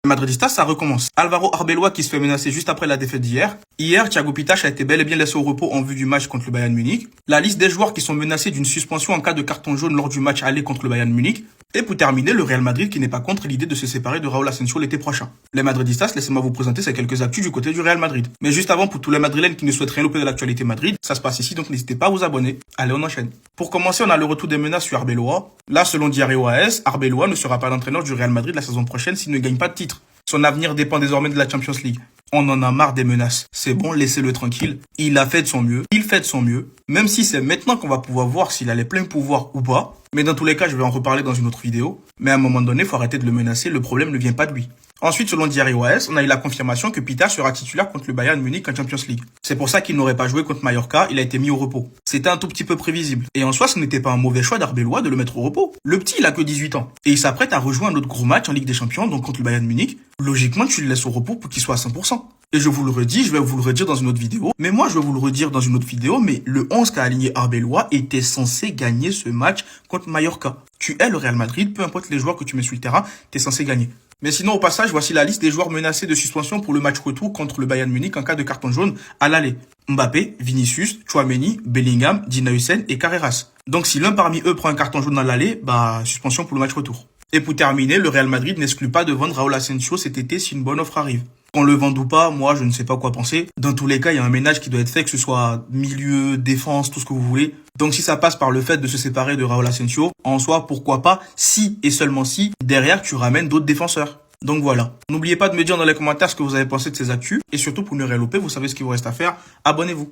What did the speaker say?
Madridista, ça recommence. Alvaro Arbeloa qui se fait menacer juste après la défaite d'hier. Hier, Thiago Pittasch a été bel et bien laissé au repos en vue du match contre le Bayern Munich. La liste des joueurs qui sont menacés d'une suspension en cas de carton jaune lors du match aller contre le Bayern Munich. Et pour terminer, le Real Madrid qui n'est pas contre l'idée de se séparer de Raúl Asensio l'été prochain. Les Madridistas, laissez-moi vous présenter ces quelques actus du côté du Real Madrid. Mais juste avant, pour tous les Madrilènes qui ne souhaitent rien louper de l'actualité Madrid, ça se passe ici, donc n'hésitez pas à vous abonner. Allez, on enchaîne. Pour commencer, on a le retour des menaces sur Arbeloa. Là, selon Diario AS, Arbeloa ne sera pas l'entraîneur du Real Madrid la saison prochaine s'il ne gagne pas de titre. Son avenir dépend désormais de la Champions League. On en a marre des menaces. C'est bon, laissez-le tranquille. Il a fait de son mieux. Il fait de son mieux. Même si c'est maintenant qu'on va pouvoir voir s'il a les pleins pouvoirs ou pas. Mais dans tous les cas, je vais en reparler dans une autre vidéo. Mais à un moment donné, il faut arrêter de le menacer. Le problème ne vient pas de lui. Ensuite, selon Diario AS, on a eu la confirmation que Pittasch sera titulaire contre le Bayern Munich en Champions League. C'est pour ça qu'il n'aurait pas joué contre Mallorca, il a été mis au repos. C'était un tout petit peu prévisible. Et en soi, ce n'était pas un mauvais choix d'Arbeloa de le mettre au repos. Le petit, il a que 18 ans. Et il s'apprête à rejouer un autre gros match en Ligue des Champions, donc contre le Bayern Munich. Logiquement, tu le laisses au repos pour qu'il soit à 100%. Et je vous le redis, je vais vous le redire dans une autre vidéo. Mais moi, je vais vous le redire dans une autre vidéo, mais le 11 qu'a aligné Arbeloa était censé gagner ce match contre Mallorca. Tu es le Real Madrid, peu importe les joueurs que tu mets sur le terrain, t'es censé gagner. Mais sinon, au passage, voici la liste des joueurs menacés de suspension pour le match retour contre le Bayern Munich en cas de carton jaune à l'aller. Mbappé, Vinicius, Tchouaméni, Bellingham, Dina Hussein et Carreras. Donc si l'un parmi eux prend un carton jaune à l'aller, suspension pour le match retour. Et pour terminer, le Real Madrid n'exclut pas de vendre Raúl Asensio cet été si une bonne offre arrive. Qu'on le vende ou pas, moi je ne sais pas quoi penser. Dans tous les cas, il y a un ménage qui doit être fait, que ce soit milieu, défense, tout ce que vous voulez. Donc si ça passe par le fait de se séparer de Raúl Asensio, en soi, pourquoi pas, si et seulement si, derrière tu ramènes d'autres défenseurs. Donc voilà. N'oubliez pas de me dire dans les commentaires ce que vous avez pensé de ces actus. Et surtout pour ne rien louper, vous savez ce qu'il vous reste à faire. Abonnez-vous.